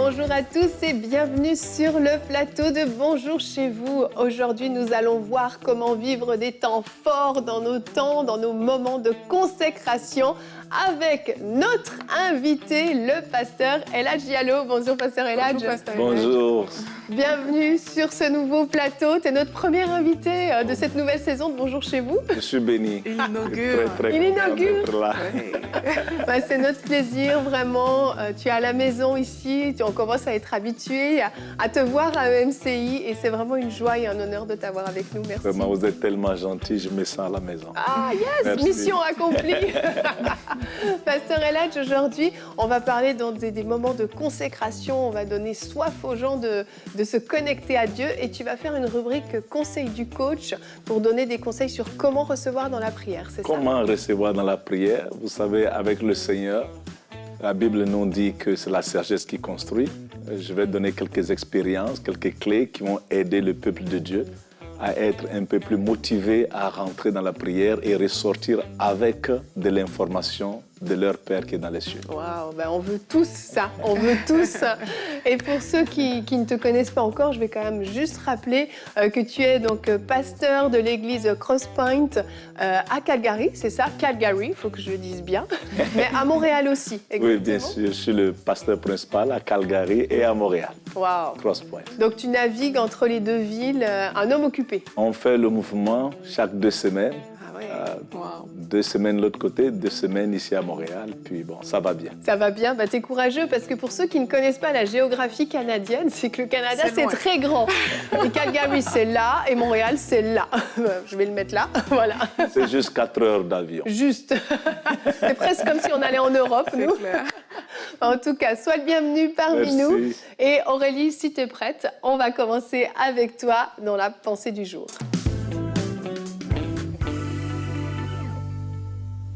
Bonjour à tous et bienvenue sur le plateau de Bonjour chez vous. Aujourd'hui, nous allons voir comment vivre des temps forts dans nos moments de consécration avec notre invité, le pasteur Eladj Diallo. Bonjour, pasteur Eladj. Bonjour, pasteur Eladj. Bonjour. Bienvenue sur ce nouveau plateau. Tu es notre premier invité de cette nouvelle saison de Bonjour chez vous. Je suis béni. Il inaugure. Il inaugure. Ouais. C'est notre plaisir, vraiment. Tu es à la maison ici. On commence à être habitué à te voir à EMCI. Et c'est vraiment une joie et un honneur de t'avoir avec nous. Merci. Vraiment, vous êtes tellement gentil. Je me sens à la maison. Ah, yes! Merci. Mission accomplie. Pasteur Eladj, aujourd'hui, on va parler dans des moments de consécration. On va donner soif aux gens de se connecter à Dieu. Et tu vas faire une rubrique Conseil du coach pour donner des conseils sur comment recevoir dans la prière. C'est ça? Comment recevoir dans la prière? Vous savez, avec le Seigneur, la Bible nous dit que c'est la sagesse qui construit. Je vais donner quelques expériences, quelques clés qui vont aider le peuple de Dieu à être un peu plus motivé à rentrer dans la prière et ressortir avec de l'information de leur Père qui est dans les cieux. Waouh, ben on veut tous ça, on veut tous ça. Et pour ceux qui ne te connaissent pas encore, je vais quand même juste rappeler que tu es donc pasteur de l'église Crosspoint à Calgary, c'est ça? Calgary, il faut que je le dise bien, mais à Montréal aussi. Exactement. Oui, bien sûr, je suis le pasteur principal à Calgary et à Montréal. Waouh. Crosspoint. Donc tu navigues entre les deux villes, un homme occupé. On fait le mouvement chaque 2 semaines. Wow. 2 semaines de l'autre côté, 2 semaines ici à Montréal, puis bon, ça va bien. Ça va bien, bah, t'es courageux parce que pour ceux qui ne connaissent pas la géographie canadienne, c'est que le Canada c'est très grand. Et Calgary c'est là et Montréal c'est là. Je vais le mettre là, voilà. C'est juste 4 heures d'avion. Juste. C'est presque comme si on allait en Europe, nous. Clair. En tout cas, sois le bienvenu parmi Merci. nous. Et Aurélie, si tu es prête, on va commencer avec toi dans la pensée du jour.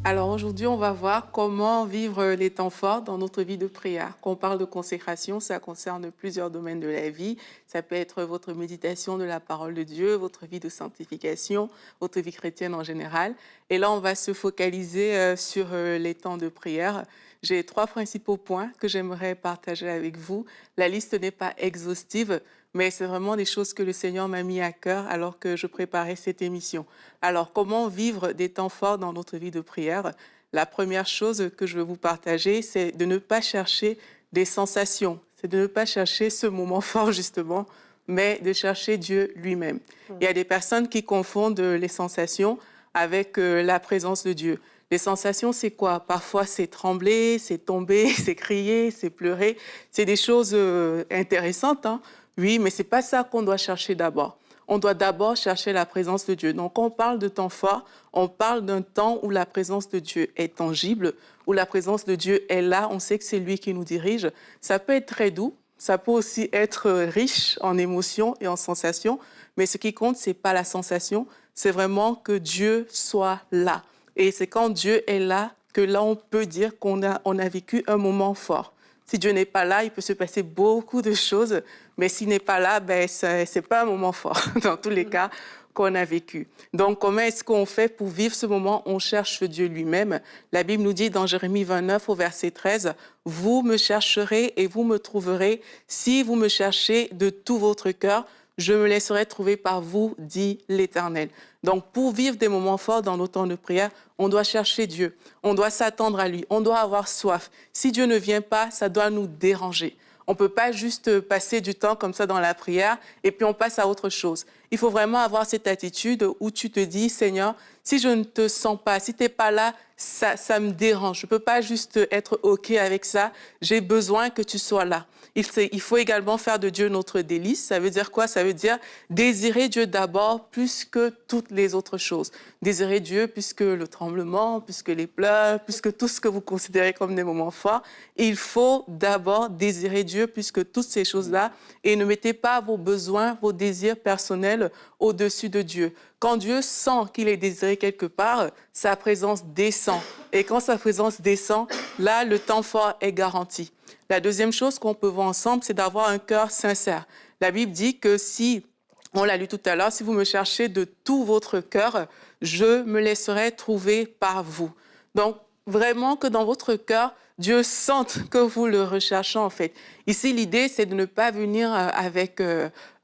Alors aujourd'hui, on va voir comment vivre les temps forts dans notre vie de prière. Quand on parle de consécration, ça concerne plusieurs domaines de la vie. Ça peut être votre méditation de la parole de Dieu, votre vie de sanctification, votre vie chrétienne en général. Et là, on va se focaliser sur les temps de prière. J'ai 3 principaux points que j'aimerais partager avec vous. La liste n'est pas exhaustive, mais c'est vraiment des choses que le Seigneur m'a mis à cœur alors que je préparais cette émission. Alors, comment vivre des temps forts dans notre vie de prière? La première chose que je veux vous partager, c'est de ne pas chercher des sensations. C'est de ne pas chercher ce moment fort, justement, mais de chercher Dieu lui-même. Il y a des personnes qui confondent les sensations avec la présence de Dieu. Les sensations, c'est quoi? Parfois, c'est trembler, c'est tomber, c'est crier, c'est pleurer. C'est des choses intéressantes, hein? Oui, mais ce n'est pas ça qu'on doit chercher d'abord. On doit d'abord chercher la présence de Dieu. Donc, quand on parle de temps fort, on parle d'un temps où la présence de Dieu est tangible, où la présence de Dieu est là. On sait que c'est lui qui nous dirige. Ça peut être très doux, ça peut aussi être riche en émotions et en sensations, mais ce qui compte, ce n'est pas la sensation, c'est vraiment que Dieu soit là. Et c'est quand Dieu est là que là, on peut dire qu'on a vécu un moment fort. Si Dieu n'est pas là, il peut se passer beaucoup de choses, mais s'il n'est pas là, ce n'est pas un moment fort, dans tous les cas qu'on a vécu. Donc, comment est-ce qu'on fait pour vivre ce moment? On cherche Dieu lui-même. La Bible nous dit dans Jérémie 29, au verset 13, « Vous me chercherez et vous me trouverez si vous me cherchez de tout votre cœur. Je me laisserai trouver par vous, dit l'Éternel. » Donc, pour vivre des moments forts dans nos temps de prière, on doit chercher Dieu, on doit s'attendre à lui, on doit avoir soif. Si Dieu ne vient pas, ça doit nous déranger. On ne peut pas juste passer du temps comme ça dans la prière et puis on passe à autre chose. Il faut vraiment avoir cette attitude où tu te dis, Seigneur, si je ne te sens pas, si tu n'es pas là, ça me dérange. Je ne peux pas juste être OK avec ça. J'ai besoin que tu sois là. Il faut également faire de Dieu notre délice. Ça veut dire quoi? Ça veut dire désirer Dieu d'abord plus que toutes les autres choses. Désirer Dieu plus que le tremblement, plus que les pleurs, plus que tout ce que vous considérez comme des moments forts. Il faut d'abord désirer Dieu plus que toutes ces choses-là et ne mettez pas vos besoins, vos désirs personnels au-dessus de Dieu. Quand Dieu sent qu'il est désiré quelque part, sa présence descend. Et quand sa présence descend, là, le temps fort est garanti. La deuxième chose qu'on peut voir ensemble, c'est d'avoir un cœur sincère. La Bible dit que si, on l'a lu tout à l'heure, si vous me cherchez de tout votre cœur, je me laisserai trouver par vous. Donc, vraiment que dans votre cœur, Dieu sente que vous le recherchez en fait. Ici, l'idée, c'est de ne pas venir avec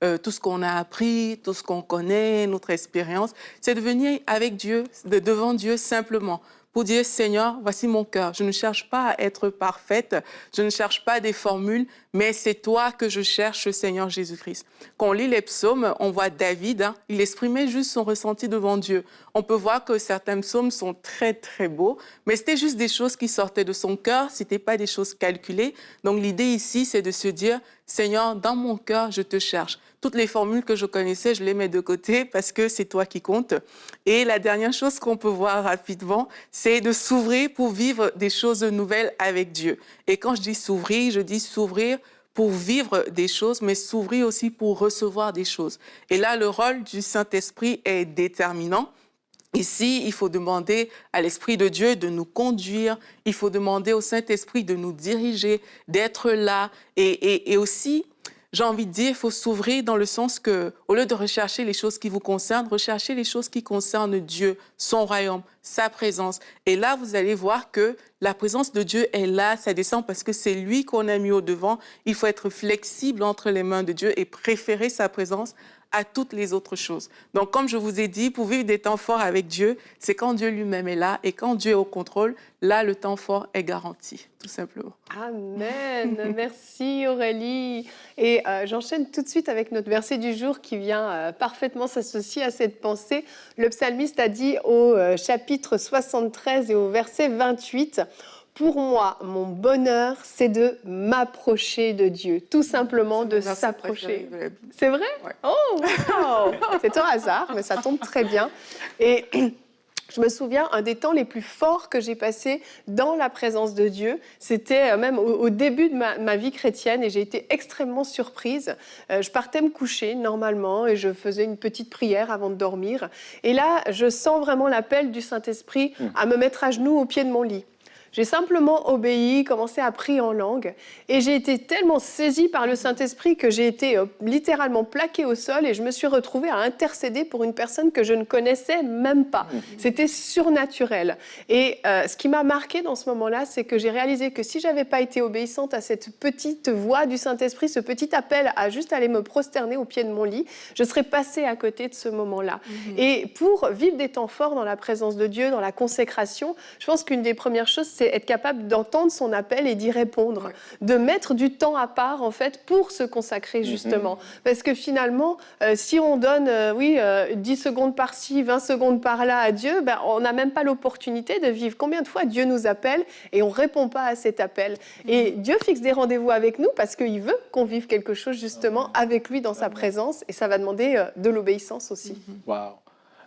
tout ce qu'on a appris, tout ce qu'on connaît, notre expérience. C'est de venir avec Dieu, devant Dieu simplement, pour dire, Seigneur, voici mon cœur. Je ne cherche pas à être parfaite, je ne cherche pas des formules, mais c'est toi que je cherche, Seigneur Jésus-Christ. Quand on lit les psaumes, on voit David, il exprimait juste son ressenti devant Dieu. On peut voir que certains psaumes sont très, très beaux, mais c'était juste des choses qui sortaient de son cœur, ce n'était pas des choses calculées. Donc l'idée ici, c'est de se dire, Seigneur, dans mon cœur, je te cherche. Toutes les formules que je connaissais, je les mets de côté parce que c'est toi qui comptes. Et la dernière chose qu'on peut voir rapidement, c'est de s'ouvrir pour vivre des choses nouvelles avec Dieu. Et quand je dis s'ouvrir pour vivre des choses, mais s'ouvrir aussi pour recevoir des choses. Et là, le rôle du Saint-Esprit est déterminant. Ici, il faut demander à l'Esprit de Dieu de nous conduire, il faut demander au Saint-Esprit de nous diriger, d'être là. Et aussi, j'ai envie de dire, il faut s'ouvrir dans le sens que, au lieu de rechercher les choses qui vous concernent, recherchez les choses qui concernent Dieu, son royaume, sa présence. Et là, vous allez voir que la présence de Dieu est là, ça descend parce que c'est lui qu'on a mis au devant. Il faut être flexible entre les mains de Dieu et préférer sa présence à toutes les autres choses. Donc, comme je vous ai dit, pour vivre des temps forts avec Dieu, c'est quand Dieu lui-même est là et quand Dieu est au contrôle, là, le temps fort est garanti, tout simplement. Amen. Merci Aurélie. Et j'enchaîne tout de suite avec notre verset du jour qui vient parfaitement s'associer à cette pensée. Le psalmiste a dit au chapitre 73 et au verset 28, « Pour moi, mon bonheur, c'est de m'approcher de Dieu. » Tout simplement de s'approcher. C'est vrai? Ouais. Oh, wow. C'est un hasard, mais ça tombe très bien. Et je me souviens, un des temps les plus forts que j'ai passé dans la présence de Dieu, c'était même au début de ma vie chrétienne et j'ai été extrêmement surprise. Je partais me coucher normalement et je faisais une petite prière avant de dormir. Et là, je sens vraiment l'appel du Saint-Esprit à me mettre à genoux au pied de mon lit. J'ai simplement obéi, commencé à prier en langue et j'ai été tellement saisie par le Saint-Esprit que j'ai été littéralement plaquée au sol et je me suis retrouvée à intercéder pour une personne que je ne connaissais même pas. C'était surnaturel. Et ce qui m'a marquée dans ce moment-là, c'est que j'ai réalisé que si je n'avais pas été obéissante à cette petite voix du Saint-Esprit, ce petit appel à juste aller me prosterner au pied de mon lit, je serais passée à côté de ce moment-là. Et pour vivre des temps forts dans la présence de Dieu, dans la consécration, je pense qu'une des premières choses, c'est être capable d'entendre son appel et d'y répondre, de mettre du temps à part en fait pour se consacrer justement. Parce que finalement, si on donne 10 secondes par-ci, 20 secondes par-là à Dieu, on n'a même pas l'opportunité de vivre. Combien de fois Dieu nous appelle et on ne répond pas à cet appel? Et Dieu fixe des rendez-vous avec nous parce qu'il veut qu'on vive quelque chose justement avec lui dans sa présence et ça va demander de l'obéissance aussi. Wow.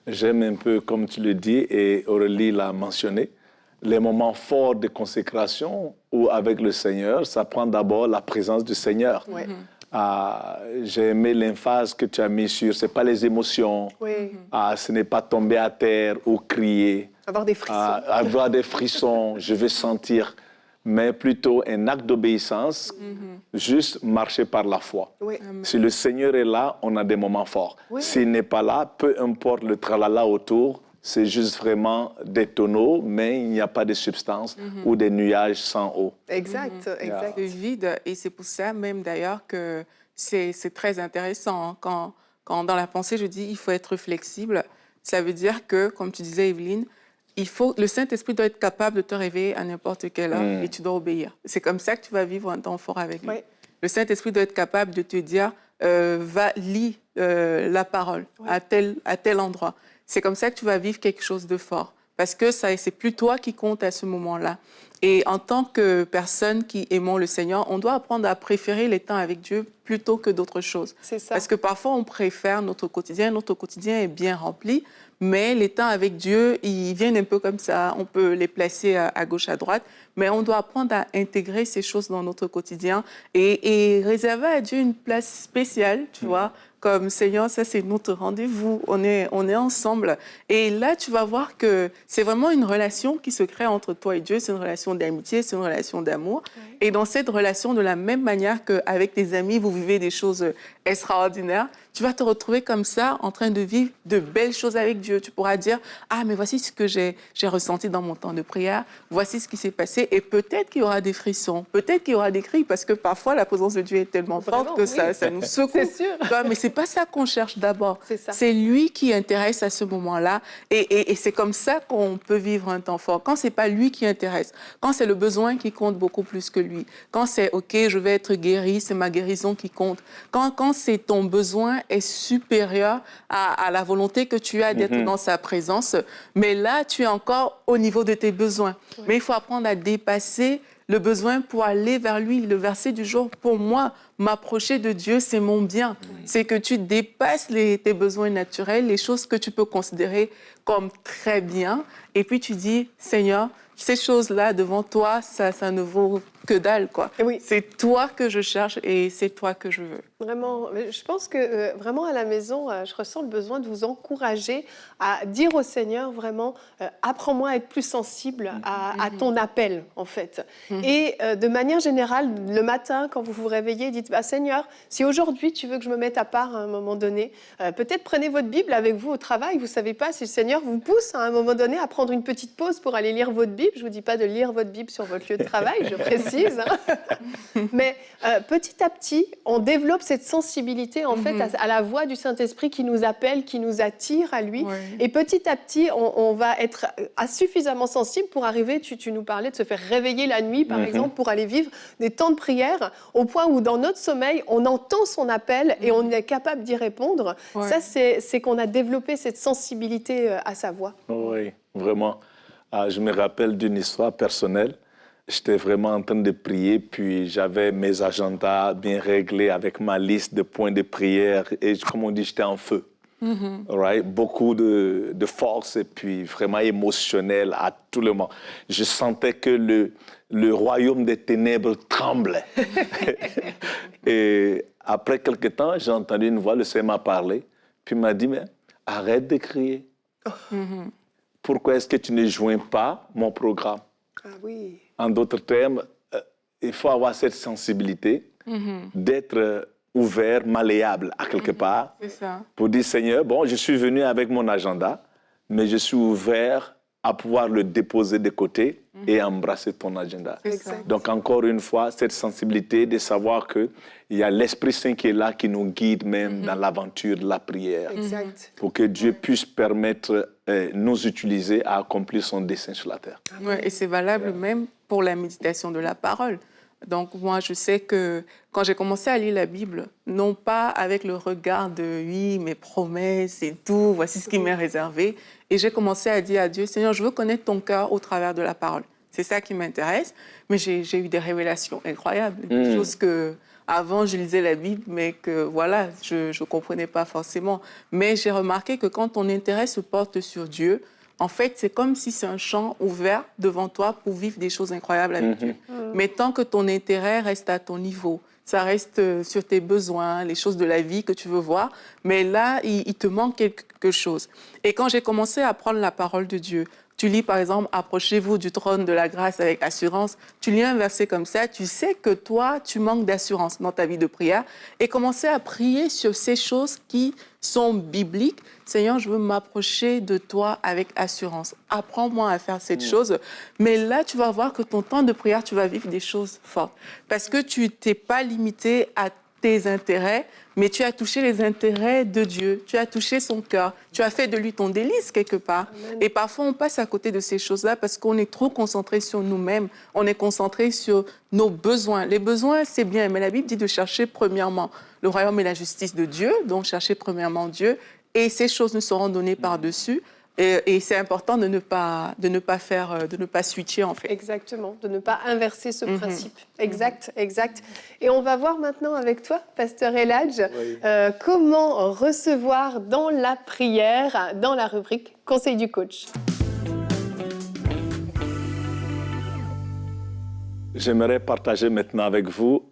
J'aime un peu, comme tu le dis, et Aurélie l'a mentionné, les moments forts de consécration où avec le Seigneur, ça prend d'abord la présence du Seigneur. Ouais. J'ai aimé l'emphase que tu as mis sur, ce n'est pas les émotions, ce n'est pas tomber à terre ou crier. Avoir des frissons. Avoir des frissons, je veux sentir, mais plutôt un acte d'obéissance, juste marcher par la foi. Oui. Si le Seigneur est là, on a des moments forts. Oui. S'il n'est pas là, peu importe le tralala autour, c'est juste vraiment des tonneaux, mais il n'y a pas de substance ou des nuages sans eau. Exact, exact. C'est vide et c'est pour ça même d'ailleurs que c'est très intéressant. Hein, quand dans la pensée, je dis il faut être flexible, ça veut dire que, comme tu disais Evelyne, le Saint-Esprit doit être capable de te réveiller à n'importe quelle heure et tu dois obéir. C'est comme ça que tu vas vivre un temps fort avec lui. Oui. Le Saint-Esprit doit être capable de te dire va lire la parole à tel endroit. C'est comme ça que tu vas vivre quelque chose de fort. Parce que c'est plus toi qui compte à ce moment-là. Et en tant que personne qui aimons le Seigneur, on doit apprendre à préférer les temps avec Dieu plutôt que d'autres choses. C'est ça. Parce que parfois, on préfère notre quotidien. Notre quotidien est bien rempli, mais les temps avec Dieu, ils viennent un peu comme ça. On peut les placer à gauche, à droite, mais on doit apprendre à intégrer ces choses dans notre quotidien et réserver à Dieu une place spéciale, tu vois. Comme Seigneur, ça c'est notre rendez-vous, on est ensemble. Et là, tu vas voir que c'est vraiment une relation qui se crée entre toi et Dieu, c'est une relation d'amitié, c'est une relation d'amour. Oui. Et dans cette relation, de la même manière qu'avec tes amis, vous vivez des choses extraordinaire, tu vas te retrouver comme ça en train de vivre de belles choses avec Dieu. Tu pourras dire, ah, mais voici ce que j'ai ressenti dans mon temps de prière, voici ce qui s'est passé, et peut-être qu'il y aura des frissons, peut-être qu'il y aura des cris, parce que parfois la présence de Dieu est tellement forte que ça nous secoue. C'est sûr. Mais c'est pas ça qu'on cherche d'abord. C'est lui qui intéresse à ce moment-là, et c'est comme ça qu'on peut vivre un temps fort. Quand c'est pas lui qui intéresse, quand c'est le besoin qui compte beaucoup plus que lui, quand c'est, OK, je vais être guéri, c'est ma guérison qui compte, quand c'est ton besoin est supérieur à la volonté que tu as d'être dans sa présence, mais là, tu es encore au niveau de tes besoins. Ouais. Mais il faut apprendre à dépasser le besoin pour aller vers lui. Le verset du jour, pour moi, m'approcher de Dieu, c'est mon bien. C'est que tu dépasses tes besoins naturels, les choses que tu peux considérer comme très bien, et puis tu dis, Seigneur, ces choses-là devant toi, ça ne vaut que dalle, quoi. Oui. C'est toi que je cherche et c'est toi que je veux. Vraiment, je pense que vraiment à la maison, je ressens le besoin de vous encourager à dire au Seigneur vraiment, apprends-moi à être plus sensible à ton appel, en fait. Et de manière générale, le matin, quand vous vous réveillez, dites, Seigneur, si aujourd'hui tu veux que je me mette à part à un moment donné, peut-être prenez votre Bible avec vous au travail, vous ne savez pas si le Seigneur vous pousse à un moment donné à prendre une petite pause pour aller lire votre Bible. Je ne vous dis pas de lire votre Bible sur votre lieu de travail, je précise. Mais petit à petit, on développe cette sensibilité en fait à la voix du Saint-Esprit qui nous appelle, qui nous attire à lui. Ouais. Et petit à petit, on va être suffisamment sensible pour arriver, tu nous parlais de se faire réveiller la nuit, par exemple, pour aller vivre des temps de prière, au point où dans notre sommeil, on entend son appel et on est capable d'y répondre. Ouais. Ça, c'est qu'on a développé cette sensibilité à sa voix. Oui, vraiment. Je me rappelle d'une histoire personnelle. J'étais vraiment en train de prier, puis j'avais mes agendas bien réglés avec ma liste de points de prière. Et comme on dit, j'étais en feu. Right? Beaucoup de force et puis vraiment émotionnel à tout le monde. Je sentais que le royaume des ténèbres tremblait. Et après quelque temps, j'ai entendu une voix, le Seigneur m'a parlé, puis il m'a dit, mais arrête de crier. Pourquoi est-ce que tu ne joins pas mon programme? Ah oui. En d'autres termes, il faut avoir cette sensibilité d'être ouvert, malléable à quelque part, pour dire, Seigneur, bon, je suis venu avec mon agenda, mais je suis ouvert à pouvoir le déposer de côté et embrasser ton agenda. Donc, encore une fois, cette sensibilité de savoir qu'il y a l'Esprit Saint qui est là, qui nous guide même dans l'aventure de la prière, pour que Dieu puisse permettre nous utiliser à accomplir son dessein sur la terre. Ouais, et c'est valable même pour la méditation de la parole. Donc, moi, je sais que quand j'ai commencé à lire la Bible, non pas avec le regard de « oui, mes promesses et tout, voici ce qui m'est réservé », et j'ai commencé à dire à Dieu « Seigneur, je veux connaître ton cœur au travers de la parole ». C'est ça qui m'intéresse, mais j'ai eu des révélations incroyables, des choses que... Avant, je lisais la Bible, mais que voilà, je ne comprenais pas forcément. Mais j'ai remarqué que quand ton intérêt se porte sur Dieu, en fait, c'est comme si c'est un champ ouvert devant toi pour vivre des choses incroyables avec Dieu. Mais tant que ton intérêt reste à ton niveau, ça reste sur tes besoins, les choses de la vie que tu veux voir, mais là, il te manque quelque chose. Et quand j'ai commencé à prendre la parole de Dieu, tu lis par exemple « Approchez-vous du trône de la grâce avec assurance », tu lis un verset comme ça, tu sais que toi, tu manques d'assurance dans ta vie de prière et commencer à prier sur ces choses qui sont bibliques. Seigneur, je veux m'approcher de toi avec assurance. Apprends-moi à faire cette chose. Mais là, tu vas voir que ton temps de prière, tu vas vivre des choses fortes parce que tu t'es pas limité à tes intérêts, mais tu as touché les intérêts de Dieu, tu as touché son cœur, tu as fait de lui ton délice quelque part. Amen. Et parfois, on passe à côté de ces choses-là parce qu'on est trop concentré sur nous-mêmes, on est concentré sur nos besoins. Les besoins, c'est bien, mais la Bible dit de chercher premièrement le royaume et la justice de Dieu, donc chercher premièrement Dieu, et ces choses nous seront données par-dessus. Et c'est important de ne pas switcher, en fait. Exactement, de ne pas inverser ce principe. Exact. Et on va voir maintenant avec toi, Pasteur Eladj, comment recevoir dans la prière, dans la rubrique Conseil du coach. J'aimerais partager maintenant avec vous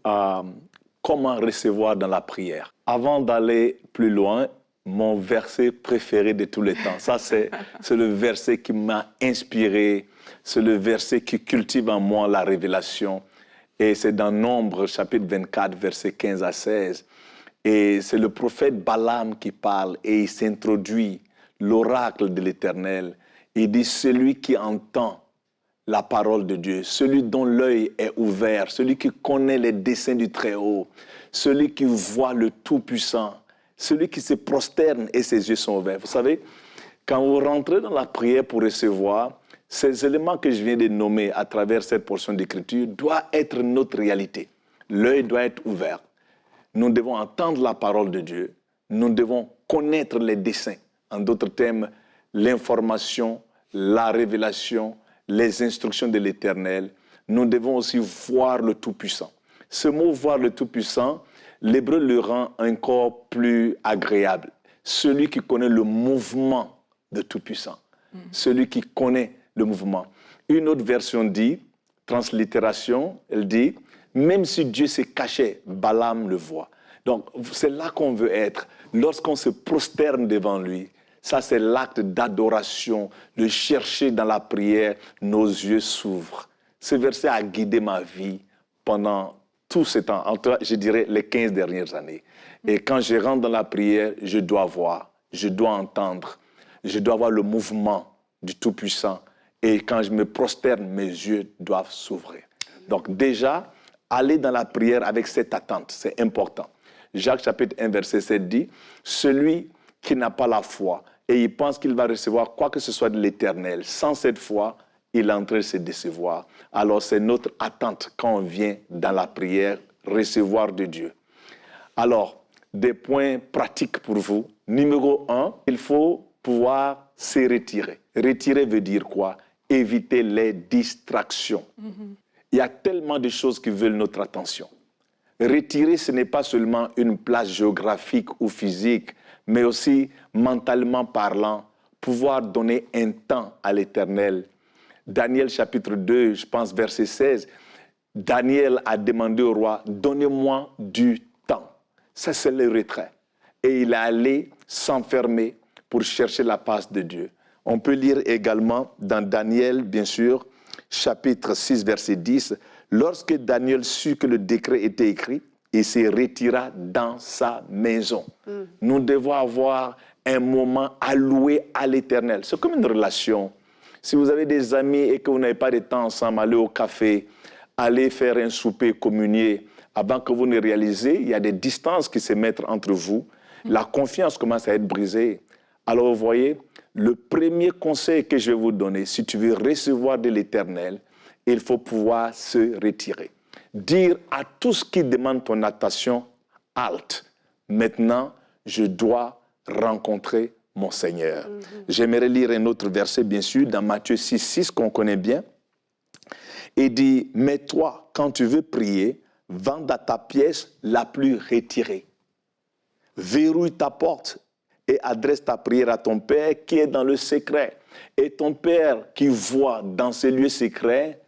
comment recevoir dans la prière. Avant d'aller plus loin, mon verset préféré de tous les temps. Ça, c'est le verset qui m'a inspiré. C'est le verset qui cultive en moi la révélation. Et c'est dans Nombre, chapitre 24, versets 15 à 16. Et c'est le prophète Balaam qui parle et il s'introduit, l'oracle de l'Éternel. Il dit, celui qui entend la parole de Dieu, celui dont l'œil est ouvert, celui qui connaît les desseins du Très-Haut, celui qui voit le Tout-Puissant, celui qui se prosterne et ses yeux sont ouverts. Vous savez, quand vous rentrez dans la prière pour recevoir, ces éléments que je viens de nommer à travers cette portion d'écriture doivent être notre réalité. L'œil doit être ouvert. Nous devons entendre la parole de Dieu. Nous devons connaître les desseins. En d'autres termes, l'information, la révélation, les instructions de l'Éternel. Nous devons aussi voir le Tout-Puissant. Ce mot « voir le Tout-Puissant », l'hébreu le rend encore plus agréable. Celui qui connaît le mouvement de Tout-Puissant. Celui qui connaît le mouvement. Une autre version dit, translittération, elle dit, même si Dieu se cachait, Balaam le voit. Donc, c'est là qu'on veut être. Lorsqu'on se prosterne devant lui, ça, c'est l'acte d'adoration, de chercher dans la prière, nos yeux s'ouvrent. Ce verset a guidé ma vie pendant tout ce temps, entre, je dirais, les 15 dernières années. Et quand je rentre dans la prière, je dois voir, je dois entendre, je dois voir le mouvement du Tout-Puissant. Et quand je me prosterne, mes yeux doivent s'ouvrir. Donc déjà, aller dans la prière avec cette attente, c'est important. Jacques chapitre 1, verset 7 dit, « Celui qui n'a pas la foi et il pense qu'il va recevoir quoi que ce soit de l'Éternel, sans cette foi, il est en train de se décevoir. » Alors c'est notre attente quand on vient dans la prière, recevoir de Dieu. Alors, des points pratiques pour vous. Numéro 1, il faut pouvoir se retirer. Retirer veut dire quoi? Éviter les distractions. Il y a tellement de choses qui veulent notre attention. Retirer, ce n'est pas seulement une place géographique ou physique, mais aussi mentalement parlant, pouvoir donner un temps à l'Éternel. Daniel chapitre 2, je pense verset 16, Daniel a demandé au roi, donnez-moi du temps. Ça, c'est le retrait. Et il est allé s'enfermer pour chercher la face de Dieu. On peut lire également dans Daniel, bien sûr, chapitre 6, verset 10, lorsque Daniel sut que le décret était écrit, il se retira dans sa maison. Nous devons avoir un moment alloué à l'Éternel. C'est comme une relation. Si vous avez des amis et que vous n'avez pas de temps ensemble, allez au café, allez faire un souper, communier, avant que vous ne réalisez, il y a des distances qui se mettent entre vous. La confiance commence à être brisée. Alors vous voyez, le premier conseil que je vais vous donner, si tu veux recevoir de l'Éternel, il faut pouvoir se retirer. Dire à tout ce qui demande ton attention, halte. Maintenant, je dois rencontrer mon Seigneur. J'aimerais lire un autre verset, bien sûr, dans Matthieu 6, 6, qu'on connaît bien. Il dit, mais toi, quand tu veux prier, va dans ta pièce la plus retirée. Verrouille ta porte et adresse ta prière à ton Père qui est dans le secret. Et ton Père qui voit dans ces lieux secrets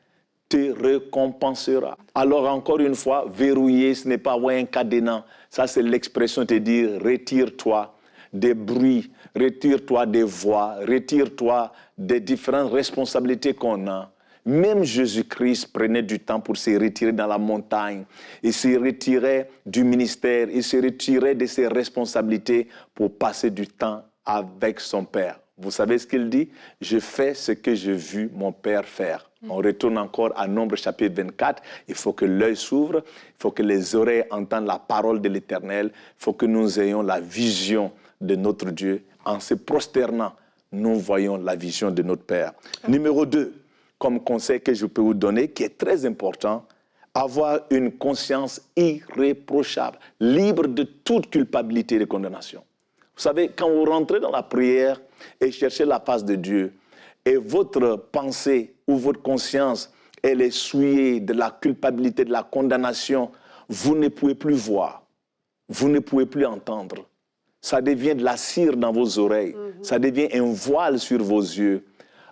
te récompensera. Alors encore une fois, verrouiller, ce n'est pas avoir un cadenas. Ça, c'est l'expression de dire, retire-toi des bruits, retire-toi des voix, retire-toi des différentes responsabilités qu'on a. Même Jésus-Christ prenait du temps pour se retirer dans la montagne. Il se retirait du ministère, il se retirait de ses responsabilités pour passer du temps avec son Père. Vous savez ce qu'il dit? Je fais ce que j'ai vu mon Père faire. On retourne encore à Nombre chapitre 24. Il faut que l'œil s'ouvre, il faut que les oreilles entendent la parole de l'Éternel, il faut que nous ayons la vision de notre Dieu. En se prosternant, nous voyons la vision de notre Père. Numéro 2, comme conseil que je peux vous donner, qui est très important, avoir une conscience irréprochable, libre de toute culpabilité et de condamnation. Vous savez, quand vous rentrez dans la prière et cherchez la face de Dieu, et votre pensée ou votre conscience, elle est souillée de la culpabilité, de la condamnation, vous ne pouvez plus voir, vous ne pouvez plus entendre. Ça devient de la cire dans vos oreilles, ça devient un voile sur vos yeux.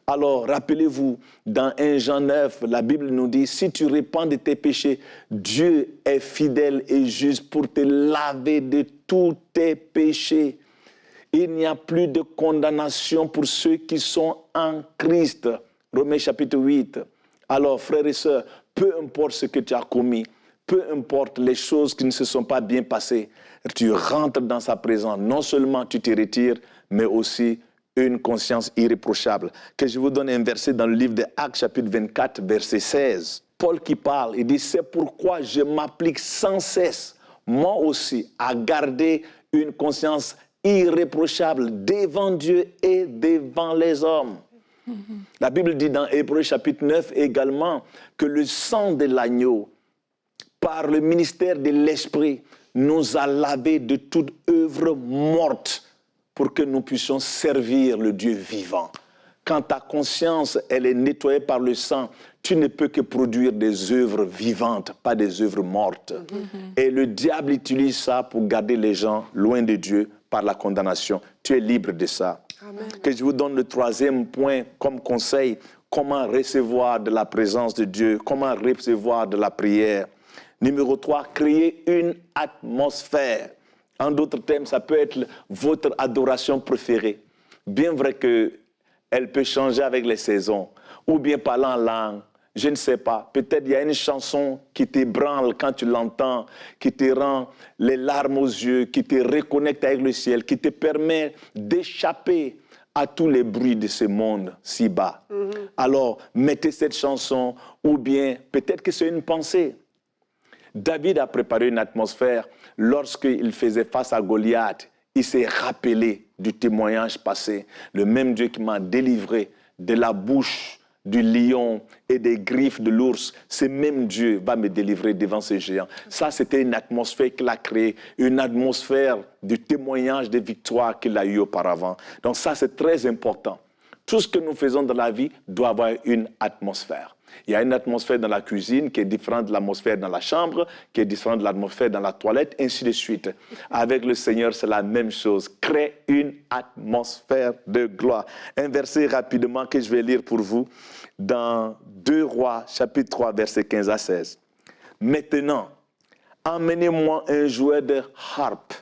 Alors, rappelez-vous, dans 1 Jean 9, la Bible nous dit, si tu répands de tes péchés, Dieu est fidèle et juste pour te laver de tous tes péchés. Il n'y a plus de condamnation pour ceux qui sont en Christ. Romains chapitre 8. Alors, frères et sœurs, peu importe ce que tu as commis, peu importe les choses qui ne se sont pas bien passées, tu rentres dans sa présence. Non seulement tu te retires, mais aussi une conscience irréprochable. Que je vous donne un verset dans le livre de Actes, chapitre 24, verset 16. Paul qui parle, il dit, c'est pourquoi je m'applique sans cesse, moi aussi, à garder une conscience irréprochable devant Dieu et devant les hommes. La Bible dit dans Hébreux chapitre 9 également que le sang de l'agneau, par le ministère de l'Esprit, nous a lavés de toute œuvre morte pour que nous puissions servir le Dieu vivant. Quand ta conscience, elle est nettoyée par le sang, tu ne peux que produire des œuvres vivantes, pas des œuvres mortes. Et le diable utilise ça pour garder les gens loin de Dieu par la condamnation. Tu es libre de ça. Amen. Que je vous donne le troisième point comme conseil, comment recevoir de la présence de Dieu, comment recevoir de la prière. Numéro 3, créer une atmosphère. En d'autres termes, ça peut être votre adoration préférée. Bien vrai qu'elle peut changer avec les saisons, ou bien parler en langue, je ne sais pas. Peut-être il y a une chanson qui t'ébranle quand tu l'entends, qui te rend les larmes aux yeux, qui te reconnecte avec le ciel, qui te permet d'échapper à tous les bruits de ce monde si bas. Alors, mettez cette chanson, ou bien peut-être que c'est une pensée. David a préparé une atmosphère lorsqu'il faisait face à Goliath. Il s'est rappelé du témoignage passé. Le même Dieu qui m'a délivré de la bouche du lion et des griffes de l'ours, ce même Dieu va me délivrer devant ces géants. Ça, c'était une atmosphère qu'il a créée, une atmosphère du témoignage de victoire qu'il a eu auparavant. Donc ça, c'est très important. Tout ce que nous faisons dans la vie doit avoir une atmosphère. Il y a une atmosphère dans la cuisine qui est différente de l'atmosphère dans la chambre, qui est différente de l'atmosphère dans la toilette, ainsi de suite. Avec le Seigneur, c'est la même chose. Crée une atmosphère de gloire. Un verset rapidement que je vais lire pour vous dans 2 Rois, chapitre 3, versets 15 à 16. Maintenant, emmenez-moi un joueur de harpe.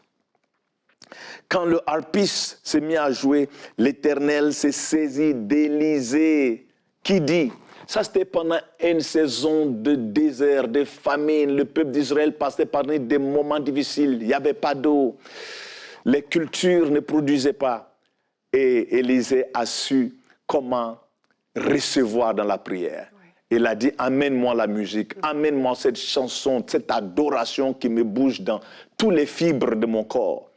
Quand le harpiste s'est mis à jouer, l'Éternel s'est saisi d'Élisée, qui dit... Ça, c'était pendant une saison de désert, de famine. Le peuple d'Israël passait par des moments difficiles. Il n'y avait pas d'eau. Les cultures ne produisaient pas. Et Élisée a su comment recevoir dans la prière. Il a dit, amène-moi la musique, amène-moi cette chanson, cette adoration qui me bouge dans toutes les fibres de mon corps.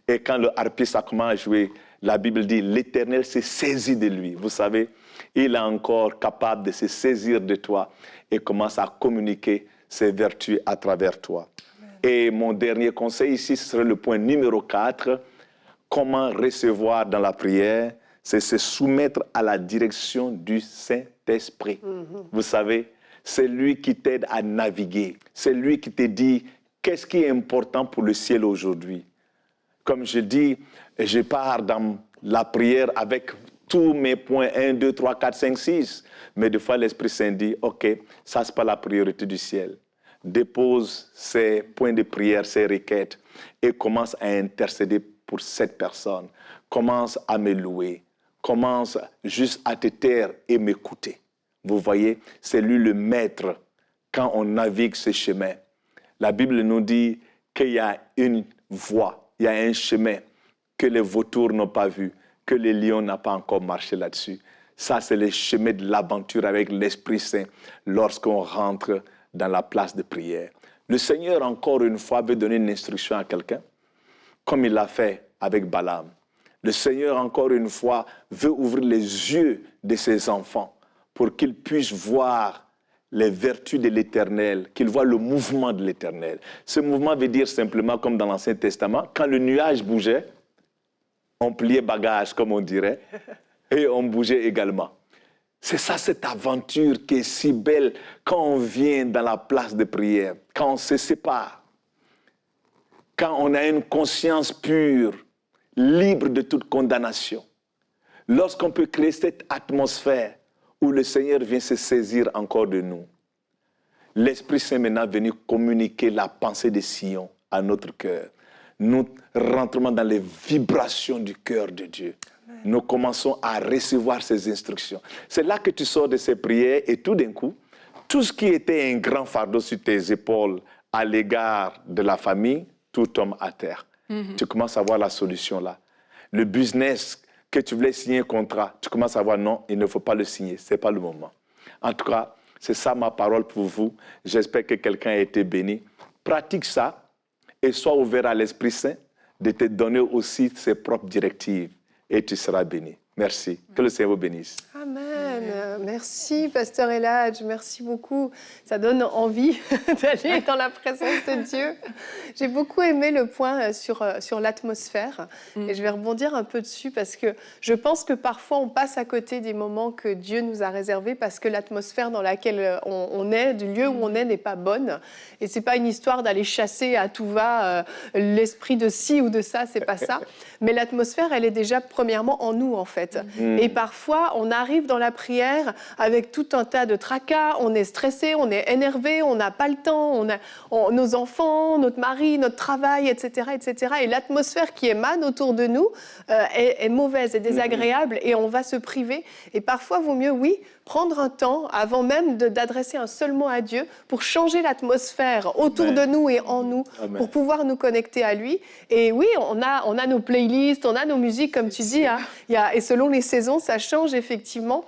Et quand le harpiste a commencé à jouer, la Bible dit, l'Éternel s'est saisi de lui. Vous savez, il est encore capable de se saisir de toi et commence à communiquer ses vertus à travers toi. Amen. Et mon dernier conseil ici, ce serait le point numéro 4. Comment recevoir dans la prière, c'est se soumettre à la direction du Saint-Esprit. Vous savez, c'est lui qui t'aide à naviguer. C'est lui qui te dit qu'est-ce qui est important pour le ciel aujourd'hui. Comme je dis, je pars dans la prière avec tous mes points 1, 2, 3, 4, 5, 6. Mais des fois, l'Esprit Saint dit, OK, ça, ce n'est pas la priorité du ciel. Dépose ces points de prière, ces requêtes, et commence à intercéder pour cette personne. Commence à me louer. Commence juste à te taire et m'écouter. Vous voyez, c'est lui le maître quand on navigue ce chemin. La Bible nous dit qu'il y a une voie, il y a un chemin que les vautours n'ont pas vu, que les lions n'ont pas encore marché là-dessus. Ça, c'est le chemin de l'aventure avec l'Esprit Saint lorsqu'on rentre dans la place de prière. Le Seigneur, encore une fois, veut donner une instruction à quelqu'un, comme il l'a fait avec Balaam. Le Seigneur, encore une fois, veut ouvrir les yeux de ses enfants pour qu'ils puissent voir les vertus de l'Éternel, qu'ils voient le mouvement de l'Éternel. Ce mouvement veut dire simplement, comme dans l'Ancien Testament, quand le nuage bougeait, on pliait bagage, comme on dirait, et on bougeait également. C'est ça, cette aventure qui est si belle quand on vient dans la place de prière, quand on se sépare, quand on a une conscience pure, libre de toute condamnation. Lorsqu'on peut créer cette atmosphère où le Seigneur vient se saisir encore de nous. L'Esprit Saint maintenant est venu communiquer la pensée de Sion à notre cœur. Nous rentrons dans les vibrations du cœur de Dieu. Amen. Nous commençons à recevoir ces instructions. C'est là que tu sors de ces prières et tout d'un coup, tout ce qui était un grand fardeau sur tes épaules à l'égard de la famille, tout tombe à terre. Tu commences à voir la solution là. Le business que tu voulais signer un contrat, tu commences à voir non, il ne faut pas le signer, ce n'est pas le moment. En tout cas, c'est ça ma parole pour vous. J'espère que quelqu'un a été béni. Pratique ça et sois ouvert à l'Esprit Saint de te donner aussi ses propres directives et tu seras béni. Merci. Que le Seigneur vous bénisse. Amen. Merci, Pasteur Eladj. Merci beaucoup. Ça donne envie d'aller dans la présence de Dieu. J'ai beaucoup aimé le point sur l'atmosphère. Et je vais rebondir un peu dessus parce que je pense que parfois on passe à côté des moments que Dieu nous a réservés parce que l'atmosphère dans laquelle on est, du lieu où on est, n'est pas bonne. Et c'est pas une histoire d'aller chasser à tout va l'esprit de ci ou de ça, c'est pas ça. Mais l'atmosphère, elle est déjà premièrement en nous, en fait. Et parfois, on arrive dans la prière avec tout un tas de tracas, on est stressé, on est énervé, on n'a pas le temps, nos enfants, notre mari, notre travail, etc., etc. Et l'atmosphère qui émane autour de nous est mauvaise et désagréable et on va se priver. Et parfois, vaut mieux, oui, prendre un temps avant même d'adresser un seul mot à Dieu pour changer l'atmosphère autour de nous et en nous, pour pouvoir nous connecter à lui. Et oui, on a nos playlists, on a nos musiques, comme tu dis, hein, et selon les saisons, ça change effectivement.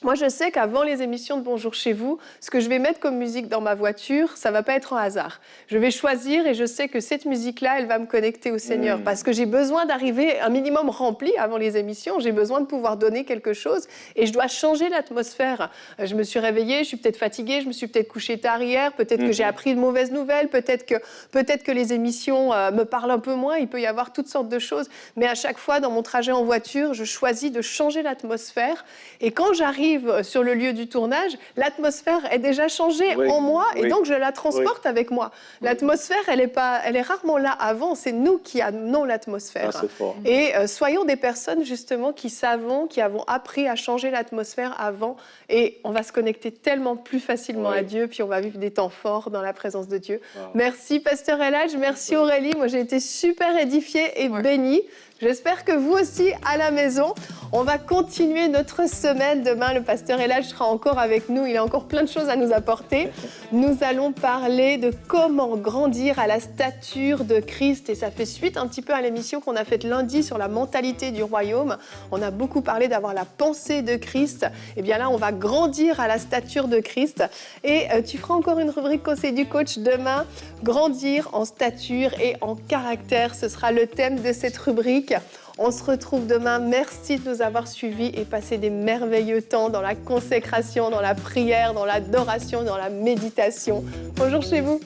Moi, je sais qu'avant les émissions de Bonjour chez vous, ce que je vais mettre comme musique dans ma voiture, ça ne va pas être un hasard. Je vais choisir et je sais que cette musique-là, elle va me connecter au Seigneur parce que j'ai besoin d'arriver un minimum rempli avant les émissions. J'ai besoin de pouvoir donner quelque chose et je dois changer l'atmosphère. Je me suis réveillée, je suis peut-être fatiguée, je me suis peut-être couchée tard hier, peut-être que j'ai appris de mauvaises nouvelles, peut-être que les émissions me parlent un peu moins. Il peut y avoir toutes sortes de choses. Mais à chaque fois, dans mon trajet en voiture, je choisis de changer l'atmosphère. Et quand j'arrive sur le lieu du tournage, l'atmosphère est déjà changée en moi et donc je la transporte avec moi. L'atmosphère, elle est rarement là avant, c'est nous qui amenons l'atmosphère. Ah, c'est fort. Et soyons des personnes justement qui avons appris à changer l'atmosphère avant et on va se connecter tellement plus facilement à Dieu puis on va vivre des temps forts dans la présence de Dieu. Merci Pasteur Eladj, merci Aurélie, moi j'ai été super édifiée et bénie. J'espère que vous aussi, à la maison, on va continuer notre semaine. Demain, le pasteur Eladj sera encore avec nous. Il a encore plein de choses à nous apporter. Nous allons parler de comment grandir à la stature de Christ. Et ça fait suite un petit peu à l'émission qu'on a faite lundi sur la mentalité du royaume. On a beaucoup parlé d'avoir la pensée de Christ. Et bien là, on va grandir à la stature de Christ. Et tu feras encore une rubrique conseil du coach demain. Grandir en stature et en caractère. Ce sera le thème de cette rubrique. On se retrouve demain. Merci de nous avoir suivis et passé des merveilleux temps dans la consécration, dans la prière, dans l'adoration, dans la méditation. Bonjour chez vous.